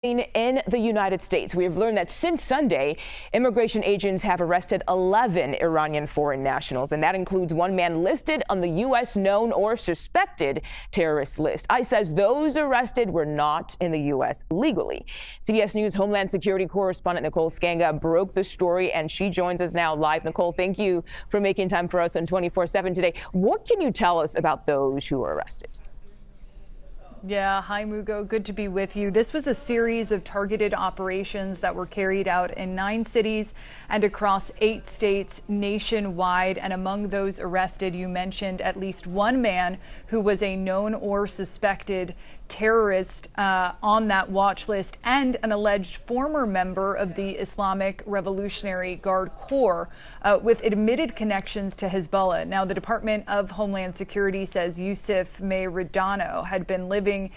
In the United States, we have learned that since Sunday, immigration agents have arrested 11 Iranian foreign nationals, and that includes one man listed on the U.S. known or suspected terrorist list. ICE says those arrested were not in the U.S. legally. CBS News Homeland Security correspondent Nicole Scanga broke the story, and she joins us now live. Nicole, thank you for making time for us on 24/7 today. What can you tell us about those who were arrested? Yeah, hi Mugo, good to be with you. This was a series of targeted operations that were carried out in 9 cities and across 8 states nationwide. And among those arrested, you mentioned at least one man who was a known or suspected terrorist on that watch list, and an alleged former member of the Islamic Revolutionary Guard Corps with admitted connections to Hezbollah. Now, the Department of Homeland Security says Yusuf Mehrdano had been living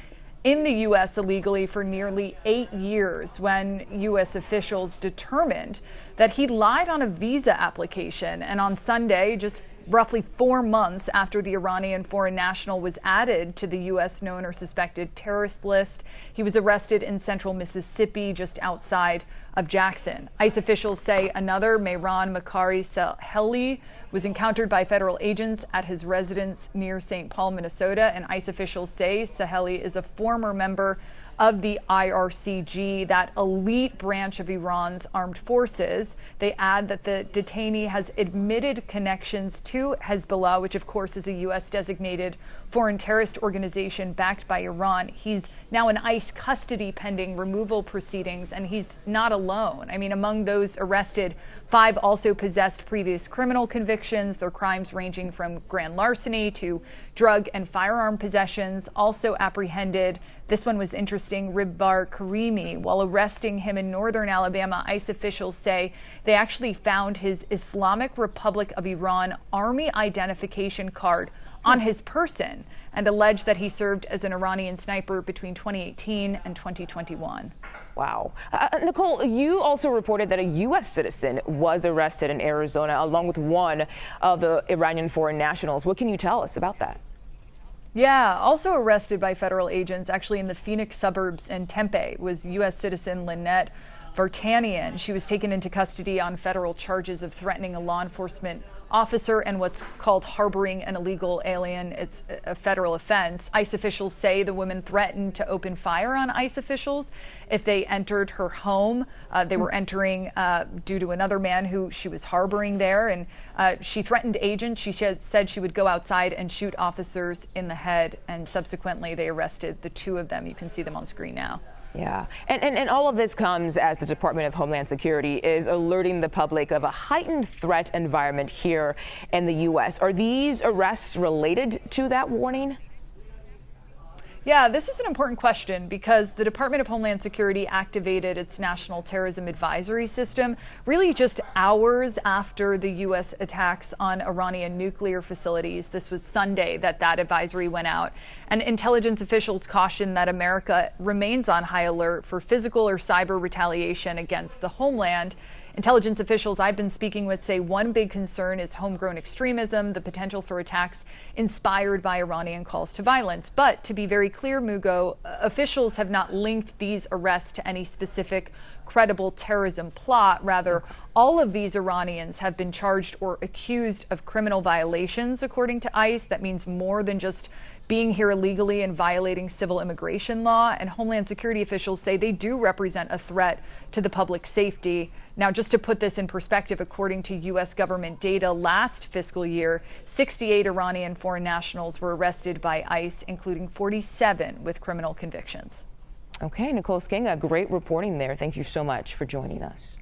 in the U.S. illegally for nearly 8 years when U.S. officials determined that he lied on a visa application. And on Sunday, just roughly 4 months after the Iranian foreign national was added to the U.S. known or suspected terrorist list, he was arrested in central Mississippi, just outside of Jackson. ICE officials say another, Mehran Makari Saheli, was encountered by federal agents at his residence near St. Paul, Minnesota. And ICE officials say Saheli is a former member of the IRCG, that elite branch of Iran's armed forces. They add that the detainee has admitted connections to Hezbollah, which of course is a U.S. designated foreign terrorist organization backed by Iran. He's now in ICE custody pending removal proceedings, and he's not alone. I mean, among those arrested, 5 also possessed previous criminal convictions, their crimes ranging from grand larceny to drug and firearm possessions. Also apprehended, this one was interesting, Ribbar Karimi. While arresting him in northern Alabama, ICE officials say they actually found his Islamic Republic of Iran Army identification card on his person, and alleged that he served as an Iranian sniper between 2018 and 2021. Wow. Nicole, you also reported that a U.S. citizen was arrested in Arizona along with one of the Iranian foreign nationals. What can you tell us about that? Yeah, also arrested by federal agents actually in the Phoenix suburbs in Tempe was U.S. citizen Lynette Vartanian. She was taken into custody on federal charges of threatening a law enforcement officer and what's called harboring an illegal alien. It's a federal offense. ICE officials say the woman threatened to open fire on ICE officials if they entered her home. They were entering due to another man who she was harboring there, and she threatened agents. She said she would go outside and shoot officers in the head, and subsequently they arrested the 2 of them. You can see them on screen now. Yeah, and all of this comes as the Department of Homeland Security is alerting the public of a heightened threat environment here in the U.S. Are these arrests related to that warning? Yeah, this is an important question because the Department of Homeland Security activated its National Terrorism Advisory System really just hours after the U.S. attacks on Iranian nuclear facilities. This was Sunday that advisory went out. And intelligence officials cautioned that America remains on high alert for physical or cyber retaliation against the homeland. Intelligence officials I've been speaking with say one big concern is homegrown extremism, the potential for attacks inspired by Iranian calls to violence. But to be very clear, Mugo, officials have not linked these arrests to any specific credible terrorism plot. Rather, all of these Iranians have been charged or accused of criminal violations, according to ICE. That means more than just being here illegally and violating civil immigration law. And Homeland Security officials say they do represent a threat to the public safety. Now, just to put this in perspective, according to U.S. government data last fiscal year, 68 Iranian foreign nationals were arrested by ICE, including 47 with criminal convictions. Okay, Nicole Scanga, great reporting there. Thank you so much for joining us.